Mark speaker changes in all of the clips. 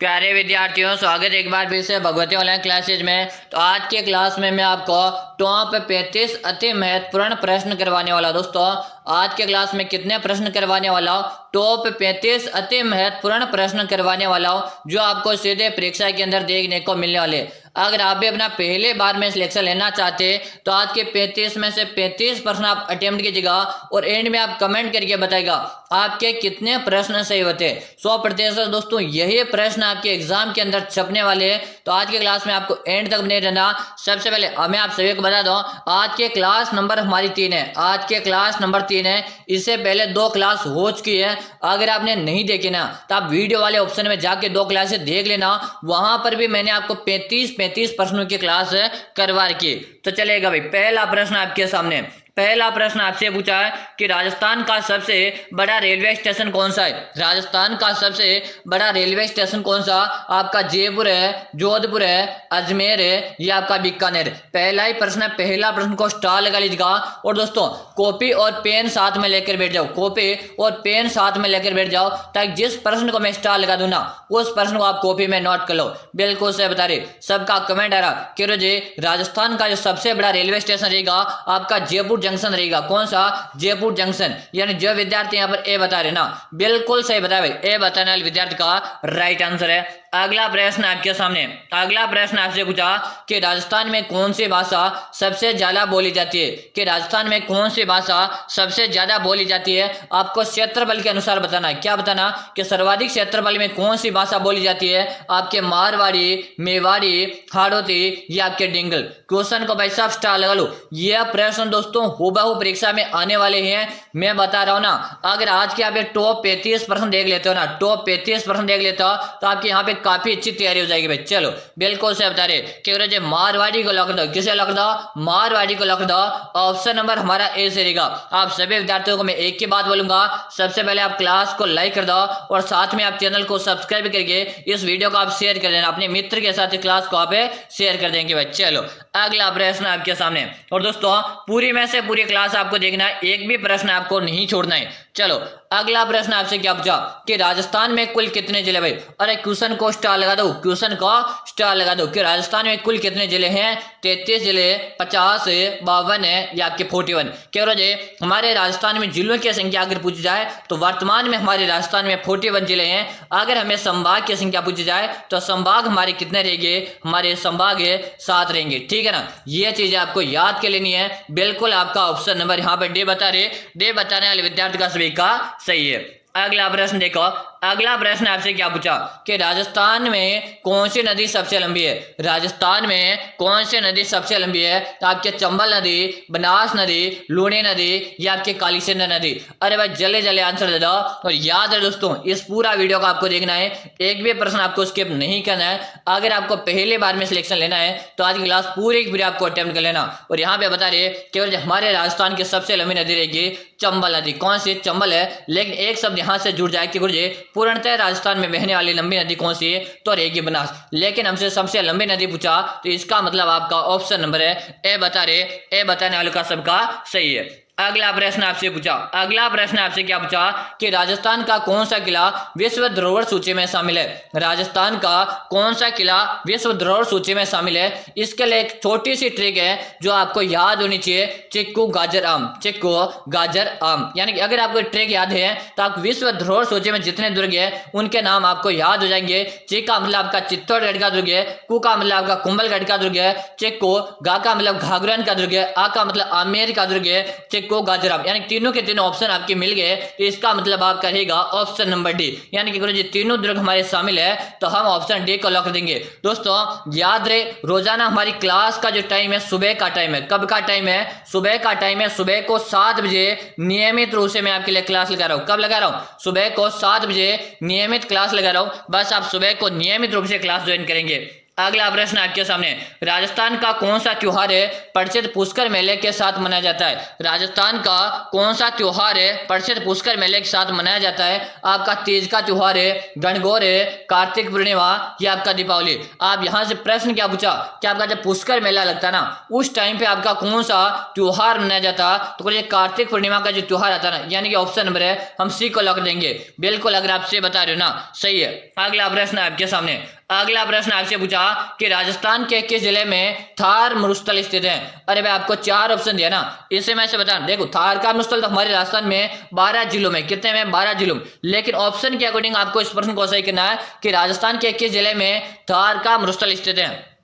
Speaker 1: प्यारे विद्यार्थियों, स्वागत है एक बार फिर से भगवती ऑनलाइन क्लासेज में। तो आज के क्लास में मैं आपको टॉप 35 अति महत्वपूर्ण प्रश्न करवाने वाला हूं। दोस्तों, आज के क्लास में कितने प्रश्न करवाने वाला हूं? टॉप 35 अति महत्वपूर्ण प्रश्न करवाने वाला हूं जो आपको सीधे परीक्षा के अंदर देखने को मिलने वाले। अगर आप भी अपना पहले बार में सिलेक्शन लेना चाहते हैं तो आज के 35 में से 35 प्रश्न आप अटेम्प्ट कीजिएगा और एंड में आप कमेंट करके बताएगा आपके कितने प्रश्न सही होते। 100% दोस्तों यही प्रश्न आपके एग्जाम के अंदर छपने वाले हैं। तो आज के क्लास में आपको एंड तक बने रहना। सबसे पहले मैं आप सभी को बता दूं, आज के क्लास नंबर हमारी 3 है। आज के क्लास नंबर 3 है। इससे पहले 2 क्लास हो चुकी है। अगर आपने नहीं देखी ना तो आप वीडियो वाले ऑप्शन में जाके 2 क्लासेस देख लेना। वहां पर भी मैंने आपको 35 प्रश्नों की क्लास करवा रखी। तो चलेगा भाई, पहला प्रश्न आपके सामने। पहला प्रश्न आपसे पूछा है कि राजस्थान का सबसे बड़ा रेलवे स्टेशन कौन सा है। राजस्थान का सबसे बड़ा रेलवे स्टेशन कौन सा? आपका जयपुर है, जोधपुर है, अजमेर है या आपका बीकानेर। पहला ही प्रश्न है। पहला प्रश्न को स्टार लगा लीजिएगा और दोस्तों कॉपी और पेन साथ में लेकर बैठ जाओ। कॉपी और पेन साथ में लेकर बैठ जाओ ताकि जिस प्रश्न को मैं स्टार लगा दूं ना उस प्रश्न को आप कॉपी में नोट कर लो। बिल्कुल सही बता रहे। सबका कमेंट आ रहा कि जी राजस्थान का जो सबसे बड़ा रेलवे स्टेशन रहेगा आपका जयपुर जंक्शन रहेगा। कौन सा? जयपुर जंक्शन। यानी जो विद्यार्थी यहाँ पर ए बता रहे ना, बिल्कुल सही बताया भाई। ए बताने वाले विद्यार्थी का राइट आंसर है। अगला प्रश्न आपके सामने। अगला प्रश्न आपसे पूछा कि राजस्थान में कौन सी भाषा सबसे ज्यादा बोली जाती है। कि राजस्थान में कौन सी भाषा सबसे ज्यादा बोली जाती है। आपको क्षेत्रफल के अनुसार बताना है। क्या बताना? कि सर्वाधिक क्षेत्रफल में कौन सी भाषा बोली जाती है। आपके मारवाड़ी, मेवाड़ी, हाड़ौती या आपके डिंगल। क्वेश्चन को भाई साहब स्टार लगा लो। यह प्रश्न दोस्तों हुबहू परीक्षा में आने वाले हैं। मैं बता रहा हूं ना, अगर आज के आप टॉप 35 प्रश्न देख लेते हो ना, टॉप 35 प्रश्न देख लेते हो तो आपके यहाँ पे काफी अच्छी तैयारी हो जाएगी भाई। चलो बिल्कुल से बता रहे कि मारवाड़ी को लॉक दो। किसे लॉक दो? मारवाड़ी को लॉक दो। ऑप्शन नंबर हमारा ए से रहेगा। आप सभी विद्यार्थियों को मैं एक ही बात बोलूंगा, सबसे पहले आप क्लास को लाइक कर दो और साथ में आप चैनल को सब्सक्राइब करके इस वीडियो को आप शेयर कर देना। अपने मित्र के साथ क्लास को आप शेयर कर देंगे भाई। चलो अगला प्रश्न आपके सामने। और दोस्तों पूरी में से पूरी क्लास आपको देखना है, एक भी प्रश्न आपको नहीं छोड़ना है। चलो अगला प्रश्न आपसे क्या पूछा कि राजस्थान में कुल कितने जिले भाई। अरे क्वेश्चन को स्टार लगा दो। क्वेश्चन को स्टार लगा दो कि राजस्थान में कुल कितने जिले हैं। 33 जिले, 50 है, 52 है या आपके 41। कह रहे हमारे राजस्थान में जिलों की संख्या अगर पूछी जाए तो वर्तमान में हमारे राजस्थान में 41 जिले हैं। अगर हमें संभाग की संख्या पूछी जाए तो संभाग हमारे कितने रहेंगे? हमारे संभाग 7 रहेंगे। ठीक है ना, ये चीजें आपको याद कर लेनी है। बिल्कुल आपका ऑप्शन नंबर यहाँ पर डी बता रहे। डी बताने वाले विद्यार्थी का सभी का सही है। अगला प्रश्न देखो। अगला प्रश्न आपसे क्या पूछा कि राजस्थान में कौन सी नदी सबसे लंबी है। राजस्थान में कौन सी नदी सबसे लंबी है? तो आपके चंबल नदी, बनास नदी, लूणी नदी या आपके कालीसिंध नदी। अरे भाई जल्दी जल्दी आंसर दे दो। और याद है दोस्तों इस पूरा वीडियो को आपको देखना है, एक भी प्रश्न आपको स्किप नहीं करना है। अगर आपको पहले बार में सिलेक्शन लेना है तो आज की क्लास पूरी की पूरी आपको अटेम्प्ट कर लेना। और यहाँ पे बता रहे कि हमारे राजस्थान की सबसे लंबी नदी रहेगी चंबल नदी। कौन सी? चंबल है। लेकिन एक शब्द यहाँ से जुड़ जाए कि गुरुजी पूर्णतः राजस्थान में बहने वाली लंबी नदी कौन सी है? तो रहेगी बनास। लेकिन हमसे सबसे लंबी नदी पूछा तो इसका मतलब आपका ऑप्शन नंबर है ए बता रहे। ए बताने वालों का सबका सही है। अगला प्रश्न आपसे पूछा। अगला प्रश्न आपसे क्या पूछा कि राजस्थान का कौन सा किला विश्व धरोहर सूची में शामिल है। राजस्थान का कौन सा किला विश्व धरोहर सूची में शामिल है? इसके लिए एक छोटी सी ट्रिक है जो आपको याद होनी चाहिए। चिक्कू गाजर आम। चिक्कू गाजर आम। यानी कि अगर आपको ट्रिक याद है तो आप विश्व धरोहर सूची में जितने दुर्ग है उनके नाम आपको याद हो जाएंगे। चिक का मतलब आपका चित्तौड़गढ़ का दुर्ग है। कु का मतलब आपका कुंभलगढ़ का दुर्ग है। चिक्कू। गा का मतलब घाघरन का दुर्ग है। आ का मतलब आमेर का दुर्ग है। को गाजराम। यानी तीनों के तीनों ऑप्शन आपके मिल गए तो इसका मतलब आपका रहेगा ऑप्शन नंबर डी। यानी कि गुरुजी तीनों दुर्ग हमारे शामिल है तो हम ऑप्शन डी को लॉक कर देंगे। दोस्तों याद रहे रोजाना हमारी क्लास का जो टाइम है सुबह का टाइम है। कब का टाइम है? सुबह का टाइम है। सुबह को 7 बजे नियमित रूप से मैं आपके लिए क्लास लगा रहा हूँ। कब लगा रहा हूँ? सुबह को 7 बजे नियमित क्लास लगा रहा हूँ। बस आप सुबह को नियमित रूप से क्लास ज्वाइन करेंगे। अगला प्रश्न आपके सामने, राजस्थान का कौन सा त्योहार है प्रसिद्ध पुष्कर मेले के साथ मनाया जाता है? राजस्थान का कौन सा त्योहार है प्रसिद्ध पुष्कर मेले के साथ मनाया जाता है? आपका तीज का त्योहार है, गणगौर है, कार्तिक पूर्णिमा या आपका दीपावली। आप यहाँ से प्रश्न क्या पूछा कि आपका जब पुष्कर मेला लगता ना उस टाइम पे आपका कौन सा त्योहार मनाया जाता, तो ये कार्तिक पूर्णिमा का जो त्योहार आता ना, यानी कि ऑप्शन नंबर है हम सी को लॉक देंगे। बिल्कुल अगर आपसे बता रहे हो ना, सही है। अगला प्रश्न आपके सामने, अगला प्रश्न आपसे पूछा कि राजस्थान के किस जिले में थार मरुस्थल स्थित है? अरे भाई आपको 4 ऑप्शन दिया ना, इसे मैं से बता, देखो थार का मरुस्थल तो हमारे राजस्थान में 12 जिलों में, कितने में 12 जिलों में, लेकिन ऑप्शन के अकॉर्डिंग आपको इस प्रश्न को सही करना है कि राजस्थान के किस जिले में थार का मरुस्थल स्थित है।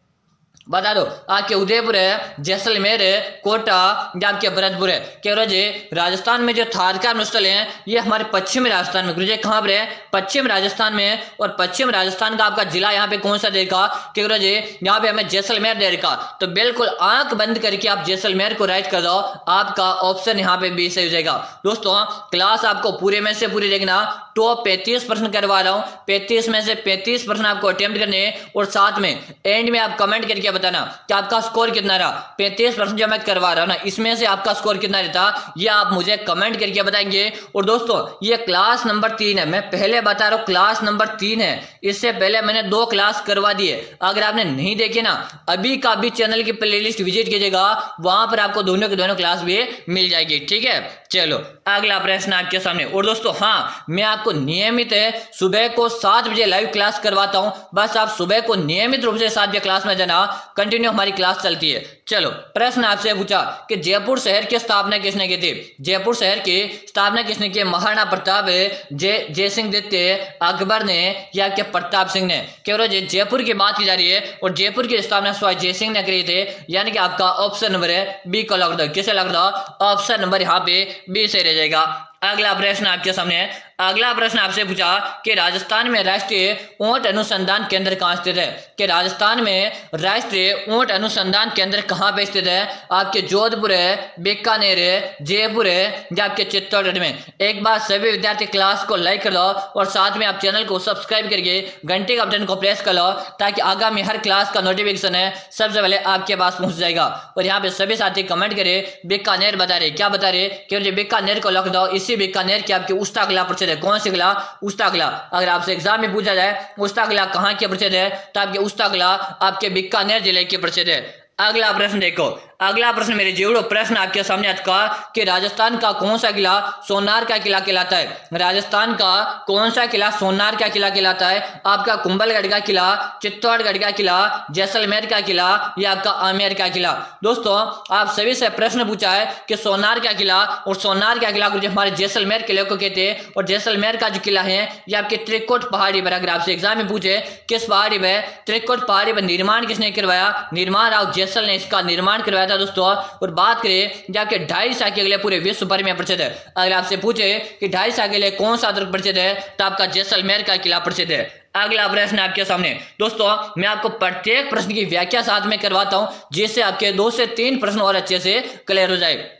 Speaker 1: बता दो, आपके उदयपुर है, जैसलमेर है, कोटा या आपके भरतपुर है। कह रहे जी राजस्थान में जो थार का मरुस्थल है ये हमारे पश्चिमी राजस्थान में, गुरुजी कहाँ पर है? पश्चिम राजस्थान में। और पश्चिम राजस्थान का आपका जिला यहाँ पे कौन सा देगा? कह रहे जी यहाँ पे हमें जैसलमेर दे रखा, तो बिल्कुल आंख बंद करके आप जैसलमेर को राइट कर दो, आपका ऑप्शन यहाँ पे बी सही हो जाएगा। दोस्तों क्लास आपको पूरे में से पूरी देखना, टॉप 35 प्रश्न करवा रहा हूँ, 35 में से 35 प्रश्न आपको अटेम्प्ट करने, और साथ में एंड में आप कमेंट करके बताना कि आपका स्कोर कितना रहा। 35 प्रश्न जो मैं करवा रहा हूं ना इसमें से आपका स्कोर कितना रहता ये आप मुझे कमेंट करके बताएंगे। और दोस्तों ये क्लास नंबर 3 है, मैं पहले बता रहा हूं क्लास नंबर 3 है, इससे पहले मैंने 2 क्लास करवा दी है। अगर आपने नहीं देखी ना अभी का अभी चैनल की प्लेलिस्ट विजिट कीजिएगा, वहां पर आपको दोनों के दोनों क्लास भी मिल जाएगी। ठीक है, चलो अगला प्रश्न आपके सामने। और दोस्तों हाँ, मैं आपको नियमित सुबह को 7 बजे लाइव क्लास करवाता हूं, बस आप सुबह को नियमित रूप से 7 बजे क्लास में जाना, कंटिन्यू हमारी क्लास चलती है। चलो प्रश्न आपसे पूछा कि जयपुर शहर की स्थापना किसने की थी? जयपुर शहर की स्थापना किसने की? महाराणा प्रताप, जय सिंह द्वितीय, अकबर ने या के प्रताप सिंह ने? केवल जयपुर की बात की जा रही है और जयपुर की स्थापना स्वयं जय सिंह ने करी थे, यानी कि आपका ऑप्शन नंबर है बी को लॉक दो। किसे लॉक दो? ऑप्शन नंबर यहाँ पे बी से रह जाएगा। अगला प्रश्न आपके सामने है, अगला प्रश्न आपसे पूछा कि राजस्थान में राष्ट्रीय ऊंट अनुसंधान केंद्र कहाँ स्थित है? कि राजस्थान में राष्ट्रीय ऊंट अनुसंधान केंद्र कहाँ पे स्थित है? आपके जोधपुर है, बीकानेर है, जयपुर है या आपके चित्तौड़गढ़ में? एक बार सभी विद्यार्थी क्लास को लाइक कर दो और साथ में आप चैनल को सब्सक्राइब करके घंटे का बटन को प्रेस कर लो, ताकि आगामी हर क्लास का नोटिफिकेशन है सबसे पहले आपके पास पहुंच जाएगा। और यहाँ पे सभी साथी कमेंट करे बीकानेर बता रहे, क्या बता रहे? कि बीकानेर को लॉक दो, इसी बीकानेर की आपकी उस्ता किला प्रसिद्ध है। कौन सी किला? उस्ता किला। अगर आपसे एग्जाम में पूछा जाए उस्ता किला कहाँ के प्रसिद्ध है, तो आपके उस्ता किला आपके बीकानेर जिले के प्रसिद्ध है। अगला प्रश्न देखो, अगला प्रश्न मेरे जीवड़ो प्रश्न आपके सामने आता कि राजस्थान का कौन सा किला सोनार का किला कहलाता है? राजस्थान का कौन सा किला सोनार का किला कहलाता है? आपका कुंभलगढ़ का किला, चित्तौड़गढ़ का किला, जैसलमेर का किला या आपका आमेर का किला? दोस्तों आप सभी से प्रश्न पूछा है कि सोनार का किला, और सोनार का किला जो हमारे जैसलमेर किले को कहते हैं, और जैसलमेर का जो किला है ये आपके त्रिकुट पहाड़ी पर, अगर आपसे एग्जाम में पूछे किस पहाड़ी पर, त्रिकुट पहाड़ी पर निर्माण किसने करवाया? निर्माण राव जैसल ने इसका निर्माण करवाया था दोस्तों। और बात करें जाके 2.5 साल के लिए पूरे विश्व भर में प्रसिद्ध है। अगर आपसे पूछे कि 2.5 साल के लिए कौन सा दुर्ग प्रसिद्ध है, तो आपका जैसलमेर का किला प्रसिद्ध है। अगला प्रश्न आपके सामने। दोस्तों मैं आपको प्रत्येक प्रश्न की व्याख्या साथ में करवाता हूं, जिससे आपके 2 से 3 प्रश्न और अच्छे से क्लियर हो जाए।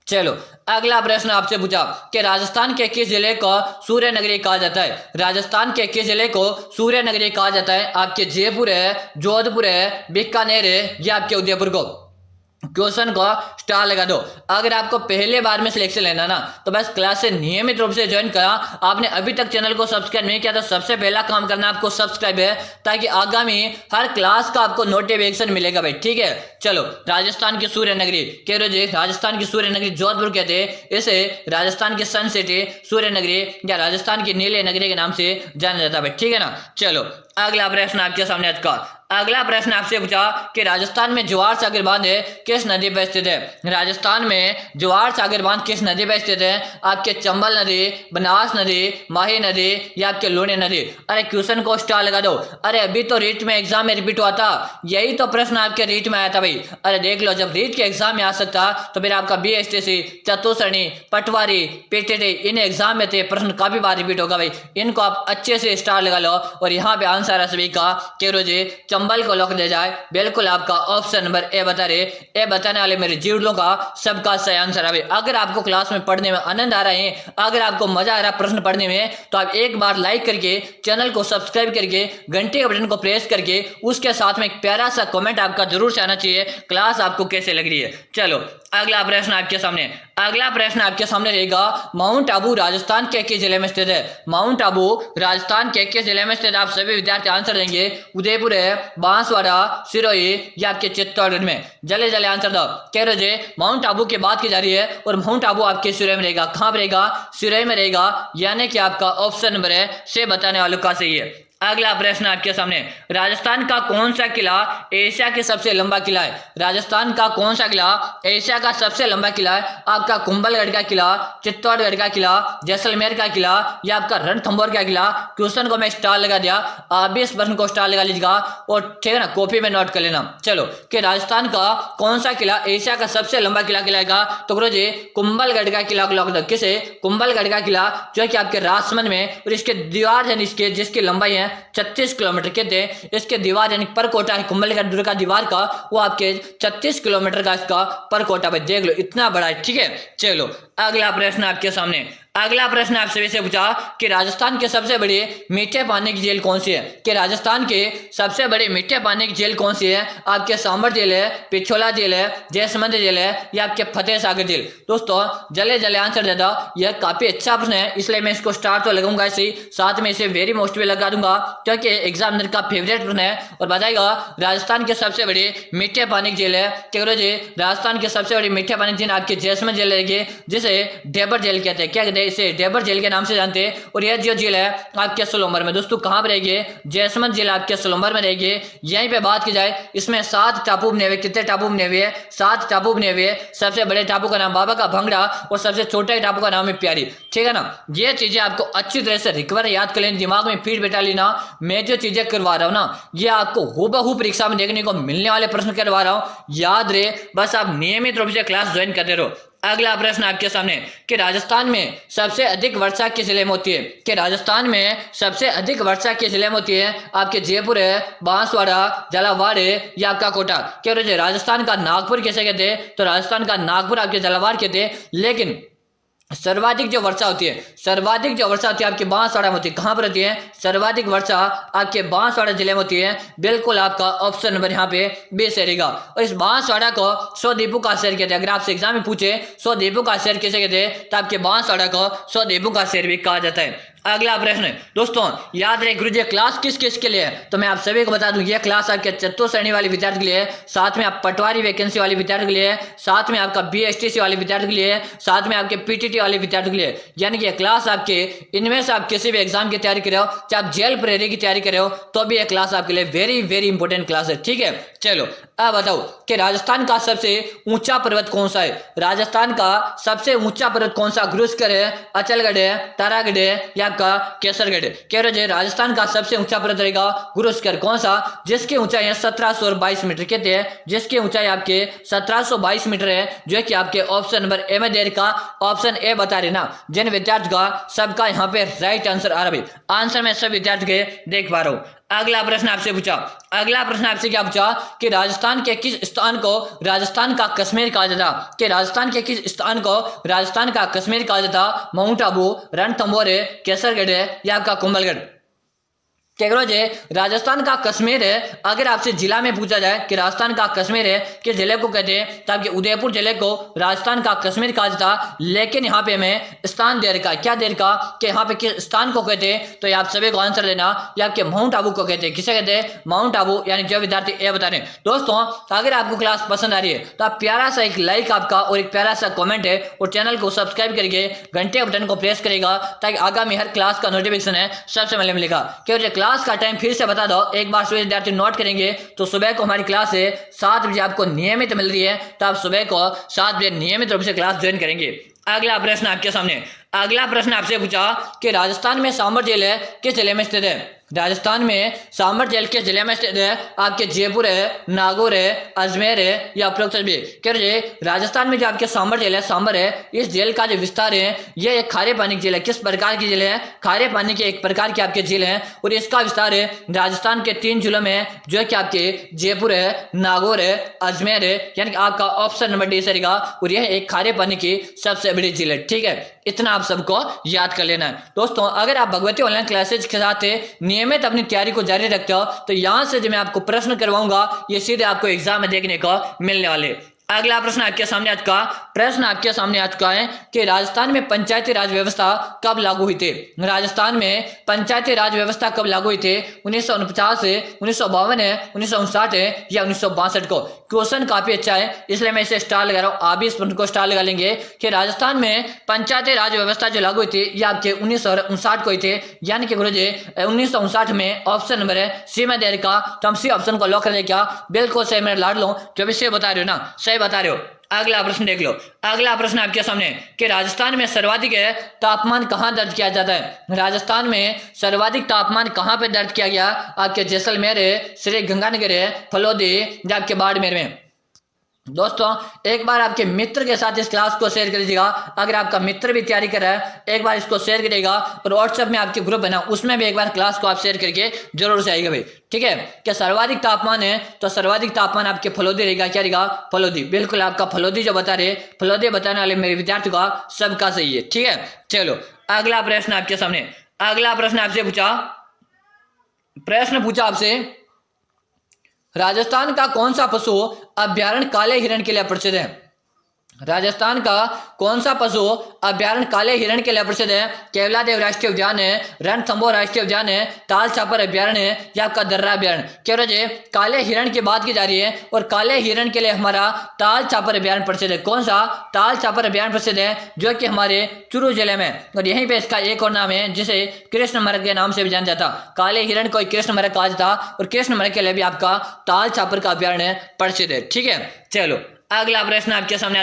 Speaker 1: चलो अगला प्रश्न आपसे पूछा कि राजस्थान के किस जिले को सूर्य नगरी कहा जाता है? राजस्थान के किस जिले को सूर्य नगरी कहा जाता है? आपके जयपुर है, जोधपुर है, बीकानेर है या आपके उदयपुर को? क्वेश्चन को स्टार लगा दो। अगर आपको पहले बार में सिलेक्शन लेना ना, तो बस क्लास से नियमित रूप से ज्वाइन करा। आपने अभी तक चैनल को सब्सक्राइब नहीं किया तो सबसे पहला काम करना आपको सब्सक्राइब है, ताकि आगामी हर क्लास का आपको नोटिफिकेशन मिलेगा भाई। ठीक है, चलो राजस्थान की सूर्य नगरी कह रहे जी, राजस्थान की सूर्य नगरी जोधपुर कहते हैं, इसे राजस्थान की सन सिटी सूर्य नगरी या राजस्थान की नीले नगरी के नाम से जाना जाता है भाई। ठीक है ना। चलो अगला प्रश्न आपके सामने आज का, अगला प्रश्न आपसे पूछा कि राजस्थान में ज्वार सागर बांध किस नदी पर स्थित है? राजस्थान में ज्वार सागर बांध किस नदी पर स्थित है? आपके चंबल नदी, बनास नदी, माही नदी या आपके लूणी नदी? अरे क्वेश्चन को स्टार लगा दो। अरे अभी तो रीट में एग्जाम में रिपीट हुआ था, यही तो प्रश्न आपके रीट में आया था भाई। अरे देख लो, जब रीट के एग्जाम में आ सकता तो फिर आपका BSTC, चतुश्रेणी, पटवारी, PTT इन एग्जाम में थे, प्रश्न काफी बार रिपीट होगा भाई। इनको आप अच्छे से स्टार लगा लो। और यहाँ पे आंसर है सभी का केरोजे कंबल को लॉक दे जाए, बिल्कुल आपका ऑप्शन नंबर ए बता रहे। ए बताने वाले मेरे जीवलों का सबका सही आंसर है। अगर आपको क्लास में पढ़ने में आनंद आ रहा है, अगर आपको मजा आ रहा है प्रश्न पढ़ने में, तो आप एक बार लाइक करके चैनल को सब्सक्राइब करके घंटे के बटन को प्रेस करके उसके साथ में एक प्यारा सा कमेंट आपका जरूर से आना चाहिए, क्लास आपको कैसे लग रही है। चलो अगला प्रश्न आपके सामने रहेगा, माउंट आबू राजस्थान के किस जिले में स्थित है? माउंट आबू राजस्थान के किस जिले में स्थित है? आप सभी विद्यार्थी आंसर देंगे। उदयपुर है, बांसवाड़ा, सिरोही या आपके चित्तौड़गढ़ में? जल्दी जल्दी आंसर दो। कह रहे माउंट आबू की बात की जा रही है और माउंट आबू आपके सिरोही में रहेगा। कहां पर रहेगा? सिरोही में रहेगा, यानी कि आपका ऑप्शन नंबर है से बताने वालों का सही है। अगला प्रश्न आपके सामने, राजस्थान का कौन सा किला एशिया के सबसे लंबा किला है? राजस्थान का कौन सा किला एशिया का सबसे लंबा किला है? आपका कुंभलगढ़ का किला, चित्तौड़गढ़ का किला, जैसलमेर का किला या आपका रणथंभौर का किला? क्वेश्चन को मैं स्टार लगा दिया, आप भी इस प्रश्न को स्टार लगा लीजिएगा और ठीक है ना, कॉपी में नोट कर लेना। चलो कि राजस्थान का कौन सा किला एशिया का सबसे लंबा किला कहलाएगा? तो करो जी कुंभलगढ़ का किला लॉक दो। किसे? कुंभलगढ़ का किला, जो कि आपके राजसमंद में, और इसके दीवार यानी इसके जिसकी लंबाई है 36 किलोमीटर कहते हैं। इसके दीवार यानी पर कोटा है कुंभलगढ़ दुर्ग का दीवार का, वो आपके 36 किलोमीटर का इसका पर कोटा भाई, देख लो इतना बड़ा है। ठीक है, चलो अगला प्रश्न आपके सामने। अगला प्रश्न आप सभी से पूछा कि राजस्थान के सबसे बड़े मीठे पानी की झील कौन सी है? कि राजस्थान के सबसे बड़े मीठे पानी की झील कौन सी है? आपके सांबर झील है, पिछोला झील है, जयसमंद झील है या आपके फतेह सागर झील? दोस्तों जल्दी जल्दी आंसर दे दो। यह काफी अच्छा प्रश्न है, इसलिए मैं इसको स्टार तो लगाऊंगा इसी, साथ में इसे वेरी मोस्ट भी लगा दूंगा क्योंकि एग्जामिनर का फेवरेट प्रश्न है। और बताएगा राजस्थान के सबसे बड़े मीठे पानी की झील है क्या? राजस्थान के सबसे बड़ी मीठे पानी की झील आपकी जयसमंद झील रहेगी, जिसे डेबर झील कहते हैं। क्या कहते हैं? इसे डेबर झील के नाम से जानते हैं। और यह जो झील है आपके सोलंबर में। दोस्तों कहां पर रहेगी? जैसमंद झील आपके सोलंबर में रहेगी। यहीं पे बात की जाए, इसमें 7 टापू बने हुए। कितने टापू बने हुए? 7 टापू बने हुए। सबसे बड़े टापू का नाम बाबा का भंगड़ा और सबसे छोटे टापू का नाम है प्यारी। ठीक है ना, ये चीजें आपको अच्छी तरह से रिकवर याद कर लेना, दिमाग में फीड बैठा लेना। मैं जो चीजें करवा रहा हूं ना, ये आपको हूबहू परीक्षा में देखने को मिलने वाले प्रश्न करवा रहा हूं, याद रहे। बस आप नियमित रूप से क्लास ज्वाइन करते रहो। अगला प्रश्न आपके सामने कि राजस्थान में सबसे अधिक वर्षा किस जिले में होती है? कि राजस्थान में सबसे अधिक वर्षा किस जिले में होती है? आपके जयपुर है, बांसवाड़ा, झालावाड़ है या आपका कोटा? क्या राजस्थान का नागपुर कैसे कहते हैं? तो राजस्थान का नागपुर आपके झालावाड़ कहते हैं। लेकिन सर्वाधिक जो वर्षा होती है आपके बांसवाड़ा में होती है। कहां पर होती है? सर्वाधिक वर्षा आपके बांसवाड़ा जिले में होती है। बिल्कुल आपका ऑप्शन नंबर यहाँ पे बी से रहेगा। और इस बांसवाड़ा को 100 द्वीपों का शहर कहते हैं। अगर आपसे एग्जाम में पूछे 100 द्वीपों का शहर कैसे कहते हैं, तो आपके बांसवाड़ा को 100 द्वीपों का शहर भी कहा जाता है। अगला प्रश्न, दोस्तों याद रहे गुरुजी क्लास किस किस के लिए है? तो मैं आप सभी को बता दूं, ये क्लास आपके चतुर्थ श्रेणी वाले विद्यार्थी के लिए है, साथ में आप पटवारी वैकेंसी वाले विद्यार्थी के लिए है, साथ में आपका BSTC वाले विद्यार्थी के लिए है, साथ में आपके PTT वाले विद्यार्थी के लिए। यानी कि क्लास आपके इनमें से आप किसी भी एग्जाम की तैयारी कर रहे हो, चाहे आप जेल प्रेरी की तैयारी कर रहे हो, तो भी यह क्लास आपके लिए वेरी वेरी इंपॉर्टेंट क्लास है। ठीक है, चलो अब बताओ कि राजस्थान का सबसे ऊंचा पर्वत कौन सा है? राजस्थान का सबसे ऊंचा पर्वत कौन सा? गुरुस्कर है, अचलगढ़ है, तारागढ़ है या आपका केसरगढ़? कह रहे राजस्थान का सबसे ऊंचा पर्वत रहेगा गुरुस्कर। कौन सा? जिसकी ऊंचाई है 1722 मीटर कहते हैं, जिसकी ऊंचाई आपके 1722 मीटर है, जो कि आपके ऑप्शन नंबर ए में देर का ऑप्शन ए बता रहे ना। जिन विद्यार्थी का सबका यहाँ पे राइट आंसर आ रहा है, आंसर में सब विद्यार्थी के देख पा रहा हूं। अगला प्रश्न आपसे क्या पूछा कि राजस्थान के किस स्थान को राजस्थान का कश्मीर कहा जाता? कि राजस्थान के किस स्थान को राजस्थान का कश्मीर कहा जाता? माउंट आबू, रणथंभौर है, केसरगढ़ है या आपका कुंभलगढ़? राजस्थान का कश्मीर है। अगर आपसे जिला में पूछा जाए कि राजस्थान का कश्मीर है किस जिले को कहते हैं, तो आपके उदयपुर जिले को राजस्थान का कश्मीर कहा जाता। लेकिन यहाँ पे हमें स्थान दे रखा, क्या दे रखा कि यहाँ पे किस स्थान को कहते हैं, तो आप सभी को आंसर देना। ये आपके माउंट आबू को कहते हैं। किसे कहते हैं? माउंट आबू। यानी जो विद्यार्थी ए बता रहे हैं। दोस्तों अगर आपको क्लास पसंद आ रही है तो आप प्यारा सा एक लाइक आपका और एक प्यारा सा कमेंट है, और चैनल को सब्सक्राइब करके घंटे बटन को प्रेस करेगा, ताकि आगामी हर क्लास का नोटिफिकेशन है सबसे पहले मिलेगा। क्योंकि क्लास का टाइम फिर से बता दो, एक बार सुबह विद्यार्थी नोट करेंगे तो सुबह को हमारी क्लास है 7 बजे आपको नियमित मिल रही है, तो आप सुबह को 7 बजे नियमित रूप से क्लास ज्वाइन करेंगे। अगला प्रश्न आपके सामने अगला प्रश्न आपसे पूछा कि राजस्थान में सांबर झील है किस जिले में स्थित है। राजस्थान में सांबर झील किस जिले में स्थित है। आपके जयपुर है, नागौर है, अजमेर है या उपरोक्त सभी। कह रहे राजस्थान में जो आपके सांबर झील है, सांबर है, इस झील का जो विस्तार है यह एक खारे पानी की झील है। किस प्रकार की झील है? खारे पानी की एक प्रकार की आपके झील है और इसका विस्तार है राजस्थान के 3 जिलों में जो कि आपके जयपुर है, नागौर है, अजमेर है, यानी कि आपका ऑप्शन नंबर डी सही और यह एक खारे पानी की सबसे बड़ी झील है। ठीक है, इतना आप सबको याद कर लेना है। दोस्तों अगर आप भगवती ऑनलाइन क्लासेज के साथ नियमित अपनी तैयारी को जारी रखते हो तो यहां से जो मैं आपको प्रश्न करवाऊंगा ये सीधे आपको एग्जाम में देखने को मिलने वाले। अगला प्रश्न आपके सामने आज का है कि राजस्थान में पंचायती राज व्यवस्था कब लागू हुई थी। राजस्थान में पंचायती राज व्यवस्था कब लागू हुई थी? 1949 है, 1952 है, 1959 है या 1962 को। क्वेश्चन काफी अच्छा है इसलिए मैं इसे स्टार लगा रहा हूँ। आप भी इस प्रश्न को स्टार लगा लेंगे कि राजस्थान में पंचायती राज व्यवस्था जो लागू हुई थी ये आपके 1959 को हुई थी, यानी कि गुरुजी 1959 में ऑप्शन नंबर है सी में दे रखा। तो हम सी ऑप्शन को लॉक कर दे। क्या बिल्कुल सही, मैं लाड लो जो भी सही बता रहे हो ना, सही बता रहे हो। अगला प्रश्न देख लो। अगला प्रश्न आपके सामने कि राजस्थान में सर्वाधिक तापमान कहां दर्ज किया जाता है। राजस्थान में सर्वाधिक तापमान कहां पे दर्ज किया गया? आपके जैसलमेर है, श्री गंगानगर है, फलोदी या आपके बाड़मेर में। दोस्तों एक बार आपके मित्र के साथ इस क्लास को शेयर कर दीजिएगा। अगर आपका मित्र भी तैयारी कर रहा है एक बार इसको शेयर करिएगा और व्हाट्सएप में आपके ग्रुप बना उसमें भी एक बार क्लास को आप शेयर करके जरूर से आइएगा भाई। ठीक है, क्या सर्वाधिक तापमान है तो सर्वाधिक तापमान आपके फलोदी रहेगा। क्या रहेगा? फलोदी। बिल्कुल आपका फलोदी जो बता रहे, फलोदी बताने वाले मेरे विद्यार्थियों का सबका सही है। ठीक है, चलो अगला प्रश्न आपके सामने। अगला प्रश्न आपसे पूछा आपसे राजस्थान का कौन सा पशु अभ्यारण्य काले हिरण के लिए प्रसिद्ध है। राजस्थान का कौन सा पशु अभ्यारण्य काले हिरण के लिए प्रसिद्ध है? केवलादेव राष्ट्रीय उद्यान है, रणथंभौर राष्ट्रीय उद्यान है, ताल छापर अभ्यारण्य है या आपका दर्रा अभ्यारण्य। क्या रहे काले हिरण की बात की जा रही है और काले हिरण के लिए हमारा ताल छापर अभ्यारण्य प्रसिद्ध है। कौन सा? ताल छापर अभ्यारण्य प्रसिद्ध है जो कि हमारे चूरू जिले में, और यहीं पे इसका एक और नाम है जिसे कृष्ण मृग के नाम से भी जाना जाता। काले हिरण को कृष्ण मृग कहा जाता और कृष्ण मृग के लिए भी आपका ताल छापर का अभ्यारण्य प्रसिद्ध है। ठीक है, चलो अगला प्रश्न आपके सामने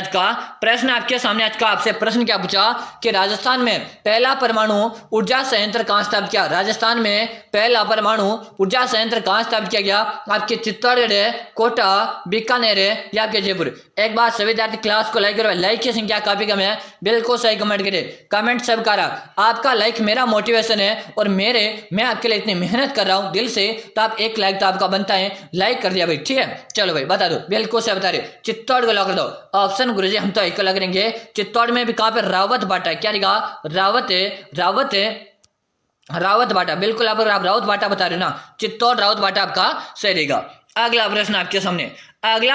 Speaker 1: आपसे प्रश्न क्या पूछा कि राजस्थान में पहला परमाणु ऊर्जा संयंत्र कहां स्थापित किया। राजस्थान में पहला परमाणु ऊर्जा संयंत्र कहां स्थापित किया गया? आपके चित्तौड़गढ़ है, कोटा, बीकानेर है या आपके जयपुर। एक बार सभी विद्यार्थी क्लास को लाइक करो। लाइक की संख्या काफी कम है, बिल्कुल सही कमेंट करे। कमेंट सब कर रहा, आपका लाइक मेरा मोटिवेशन है और मैं आपके लिए इतनी मेहनत कर रहा हूँ दिल से, तो आप एक लाइक तो आपका बनता है। लाइक कर दिया भाई। ठीक है, चलो भाई बता दो, बिल्कुल सही बता रहे। चित्तौड़ को लॉक कर दो। ऑप्शन गुरुजी हम तो एक लग रहेंगे। चित्तौड़ में भी कहां पे रावत बाटा है। क्या रहेगा? रावत बाटा। बिल्कुल आप रावत बाटा बता रहे हो ना, चित्तौड़ रावत बाटा आपका सही रहेगा। अगला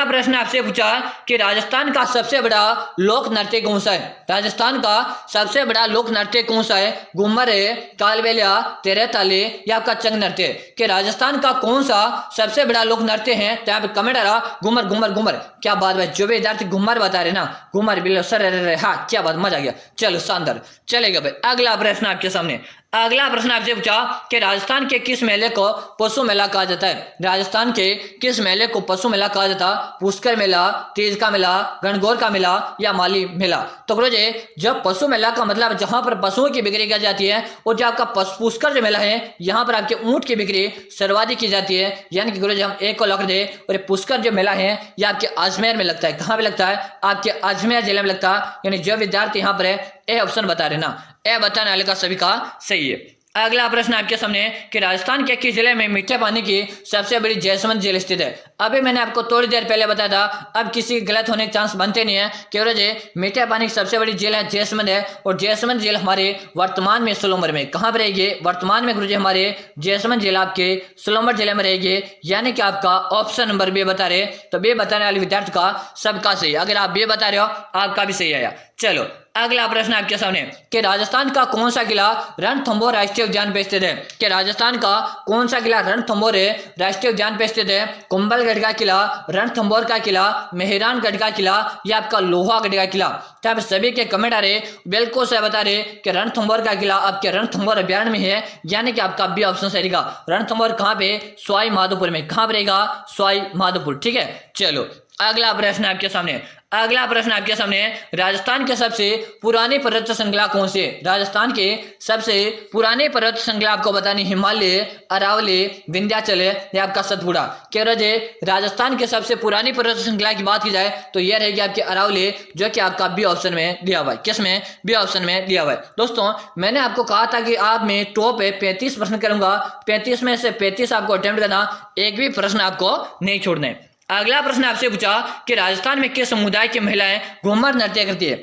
Speaker 1: प्रश्न आपसे पूछा कि राजस्थान का सबसे बड़ा लोक नृत्य कौन सा है। राजस्थान का सबसे बड़ा लोक नृत्य कौन सा है? घूमर है, कालबेलिया, तेरे ताले या आपका चंग नृत्य। कि राजस्थान का कौन सा सबसे बड़ा लोक नृत्य है? तो यहाँ पे कमेंट आ रहा घूमर। क्या बात भाई, जो भी विद्यार्थी घूमर बता रहे ना, घूमर बिल्कुल सर, हाँ क्या बात, मजा आ गया। चलो शानदार, चलेगा भाई। अगला प्रश्न आपसे पूछा कि राजस्थान के किस मेले को पशु मेला कहा जाता है। राजस्थान के किस मेले को पशु मेला कहा जाता? पुष्कर मेला, तीज का मेला, गणगौर का मेला या माली मेला। तो गुरुजी जब पशु मेला का मतलब जहां पर पशुओं की बिक्री की जाती है, और जो आपका पुष्कर जो मेला है यहाँ पर आपके ऊंट की बिक्री सर्वाधिक की जाती है। यानी कि गुरुजी हम एक को लॉक दे, और पुष्कर जो मेला है ये आपके अजमेर में लगता है। कहाँ पे लगता है? आपके अजमेर जिले में लगता है। यानी जो विद्यार्थी यहाँ पर है ए ऑप्शन बता रहे ना, ए बताने वाले का सभी का सही है। अगला प्रश्न आपके सामने कि राजस्थान के किस जिले में मीठे पानी की सबसे बड़ी जैसमंद झील स्थित है। अभी मैंने आपको थोड़ी देर पहले बताया था, अब किसी गलत होने के चांस बनते नहीं है। क्योंकि मीठे पानी की सबसे बड़ी झील है जैसमंद है, और जैसमंद झील हमारे वर्तमान में सोलंबर में कहाँ पर रहेगी? वर्तमान में गुरुजी हमारे जैसमंद झील आपके सोलंबर जिले में रहेगी। यानी कि आपका ऑप्शन नंबर बी बता रहे, तो बी बताने वाले विद्यार्थी का सबका सही। अगर आप बी बता रहे हो आपका भी सही आया। चलो अगला प्रश्न आपके सामने कि राजस्थान का कौन सा किला रणथंभौर राष्ट्रीय उद्यान पे स्थित है। कि राजस्थान का कौन सा किला रणथंभौर राष्ट्रीय उद्यान पे स्थित है? कुंभलगढ़ का किला, रणथंभौर का किला, मेहरानगढ़ का किला या आपका लोहागढ़ का किला। तो आप सभी के कमेंट आ रहे, बिल्कुल सही बता रहे कि रणथंभौर का किला आपके रणथंभौर अभ्यारण्य में है। यानी कि आपका बी ऑप्शन सही रहेगा। रणथंभौर कहाँ पे? सवाई माधोपुर में। कहाँ पर रहेगा? सवाई माधोपुर। ठीक है, चलो अगला प्रश्न आपके सामने, अगला प्रश्न आपके सामने, राजस्थान के सबसे पुरानी पर्वत श्रृंखला कौन सी है? राजस्थान के सबसे पुरानी पर्वत श्रृंखला आपको बतानी हिमालय, अरावली, विंध्याचल या आपका सतपुड़ा। कह रहे राजस्थान के सबसे पुरानी पर्वत श्रृंखला की बात की जाए तो यह रहेगी आपकी अरावली, जो कि आपका बी ऑप्शन में दिया हुआ है। किसमें? बी ऑप्शन में दिया हुआ है। दोस्तों मैंने आपको कहा था कि आप में टॉप 35 प्रश्न करूंगा, 35 में से 35 आपको अटेम्प्ट करना, एक भी प्रश्न आपको नहीं छोड़ने। अगला प्रश्न आपसे पूछा कि राजस्थान में किस समुदाय की महिलाएं घूमर नृत्य करती है?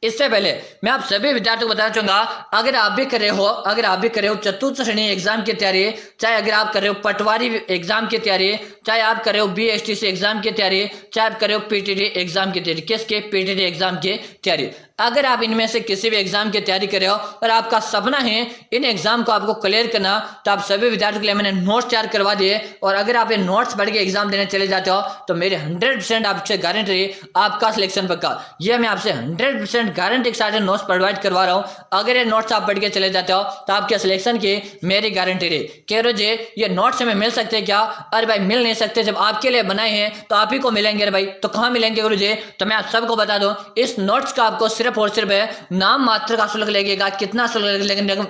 Speaker 1: इससे पहले मैं आप सभी विद्यार्थियों को बताना चाहूंगा, अगर आप भी कर रहे हो चतुर्थ श्रेणी एग्जाम की तैयारी, चाहे अगर आप कर रहे हो पटवारी एग्जाम की तैयारी, चाहे आप कर रहे हो BSTC एग्जाम की तैयारी, चाहे आप कर रहे हो PTT एग्जाम की तैयारी। किसके? PTT एग्जाम की तैयारी। अगर आप इनमें से किसी भी एग्जाम की तैयारी कर रहे हो और आपका सपना है इन एग्जाम को आपको क्लियर करना, तो आप सभी विद्यार्थियों के लिए मैंने नोट्स तैयार करवा दिए। और अगर आप ये नोट्स पढ़ के एग्जाम देने चले जाते हो तो मेरे 100% आपसे गारंटी आपका सिलेक्शन पक्का। ये मैं आपसे 100% गारंटी के साथ नोट्स प्रोवाइड करवा रहा हूँ। अगर ये नोट्स आप पढ़ के चले जाते हो तो आपके सिलेक्शन की मेरी गारंटी रही। कह रहे जी ये नोट्स हमें मिल सकते क्या? अरे भाई मिल नहीं सकते, जब आपके लिए बनाए हैं तो आप ही को मिलेंगे। अरे भाई तो कहाँ मिलेंगे गुरु जी? तो मैं आप सबको बता दूं, इस नोट्स का आपको सिर्फ और सिर्फ नाम मात्र का शुल्क लगेगा। कितना शुल्क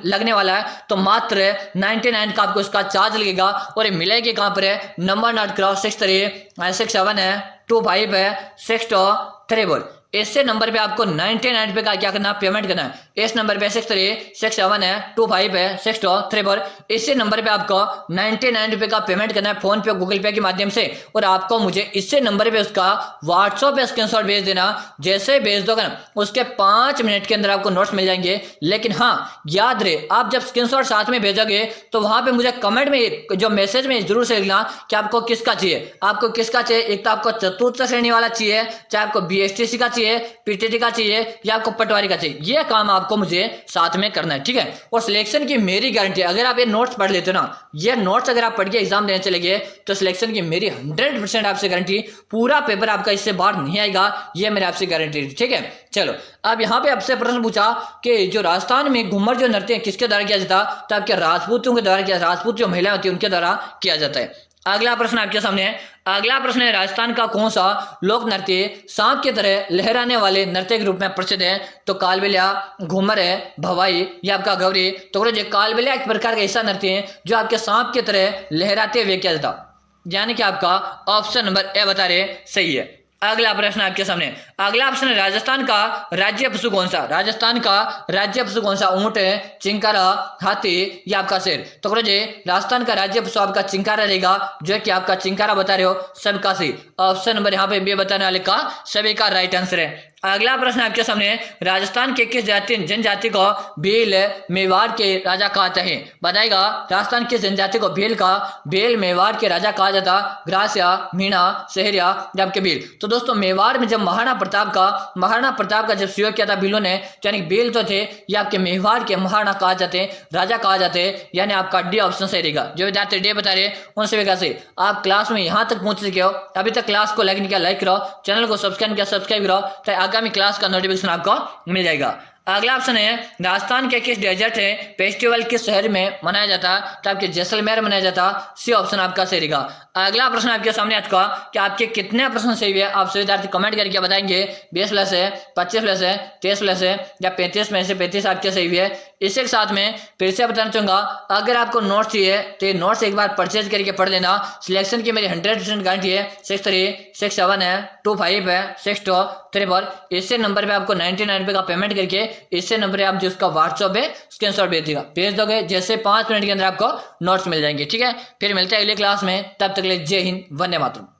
Speaker 1: लगने वाला है? तो मात्र 99 का आपको इसका चार्ज लगेगा। और ये मिलेगी कहां पर है? नंबर नोट कराओ, 6367 है, 25 है, 6234। इससे नंबर पे आपको 99 पे का क्या करना? पेमेंट करना है। इस नंबर पे 6367 है, 25 है, 6234। इसी नंबर पे आपको 99 रुपए का पेमेंट करना है फोन पे, गूगल पे के माध्यम से। और आपको मुझे इससे नंबर पे उसका व्हाट्सएप पे स्क्रीनशॉट भेज देना। जैसे भेज दोगे ना उसके 5 मिनट के अंदर आपको नोट्स मिल जाएंगे। लेकिन हाँ याद रहे, आप जब स्क्रीनशॉट साथ में भेजोगे तो वहां पे मुझे कमेंट में जो मैसेज में जरूर से लिखना कि आपको किसका चाहिए। आपको किसका चाहिए? एक तो आपको चतुर्थ श्रेणी वाला चाहिए, चाहे आपको BSTC का चाहिए, PTT का चाहिए, या आपको पटवारी का चाहिए। ये काम आपको मुझे साथ में करना है, ठीक है। और सिलेक्शन की मेरी गारंटी है, अगर आप ये नोट्स पढ़ लेते हो ना, ये नोट्स अगर आप पढ़ के एग्जाम देने चले गए तो सिलेक्शन की मेरी 100% आपसे गारंटी, पूरा पेपर आपका इससे बाहर नहीं आएगा, ये मेरी आपसे गारंटी, ठीक है। चलो अब यहाँ पे आपसे प्रश्न पूछा कि जो राजस्थान में घूमर जो नृत्य है किसके द्वारा किया जाता? तो आपके राजपूतों के द्वारा किया, राजपूत जो महिला होती है उनके द्वारा किया जाता है। अगला प्रश्न आपके सामने है, अगला प्रश्न है, राजस्थान का कौन सा लोक नृत्य सांप की तरह लहराने वाले नृत्य के रूप में प्रसिद्ध है? तो कालबेलिया, घूमर है, भवाई या आपका गौरी। तो कालबेलिया एक प्रकार का ऐसा नृत्य है जो आपके सांप की तरह लहराते हुए किया जाता, यानी कि आपका ऑप्शन नंबर ए बता रहे सही है। अगला प्रश्न आपके सामने, अगला प्रश्न है, राजस्थान का राज्य पशु कौन सा? राजस्थान का राज्य पशु कौन सा? ऊंट है, चिंकारा, हाथी या आपका शेर। तो राजस्थान का राज्य पशु आपका चिंकारा रहेगा, जो कि आपका चिंकारा बता रहे हो सबका सही। ऑप्शन नंबर यहाँ पे बी बताने वाले का सभी का राइट आंसर है। अगला प्रश्न आपके सामने, राजस्थान के किस जनजाति को भील मेवाड़ के राजा कहा जाता है? बताएगा राजस्थान किस जनजाति को भील मेवाड़ के राजा कहा जाता? ग्रासिया, मीणा, शहरिया या आपके भील। तो दोस्तों मेवाड़ में जब महाराणा प्रताप का जब प्रयोग किया था भीलों ने, यानी भील तो थे, ये आपके मेवाड़ के महाराणा कहा जाते, राजा कहा जाते, यानी आपका डी ऑप्शन सही रहेगा। जो विद्यार्थी डी बता रहे उनसे भी कैसे आप क्लास में यहाँ तक पहुंच चुके हो, अभी तक क्लास को लाइक नहीं किया लाइक करो, चैनल को सब्सक्राइब करो, आगामी क्लास का नोटिफिकेशन आपको मिल जाएगा। अगला ऑप्शन है, राजस्थान के किस डेजर्ट है फेस्टिवल किस शहर में मनाया जाता? तो आपके जैसलमेर मनाया जाता, सी ऑप्शन आपका सही रहेगा। अगला प्रश्न आपके सामने आ चुका कि आपके कितने प्रश्न सही है, आप सभी विद्यार्थी कमेंट करके बताएंगे। 20+ है, 25+ है, 23+ है या 35 में से 35 आपके सही है। इसी के साथ में फिर से बताना चाहूंगा, अगर आपको नोट्स चाहिए तो ये नोट्स एक बार परचेज करके पढ़ लेना। सिलेक्शन की मेरी 100% गारंटी है। 6367 है, 25 है, 6234। इससे नंबर पे आपको 99 रुपये का पेमेंट करके इससे नंबर आप जो उसका व्हाट्सएप है स्क्रीनशॉट भेज दोगे, जैसे 5 मिनट के अंदर आपको नोट्स मिल जाएंगे, ठीक है। फिर मिलते हैं अगले क्लास में, तब तक के लिए जय हिंद, वंदे मातरम।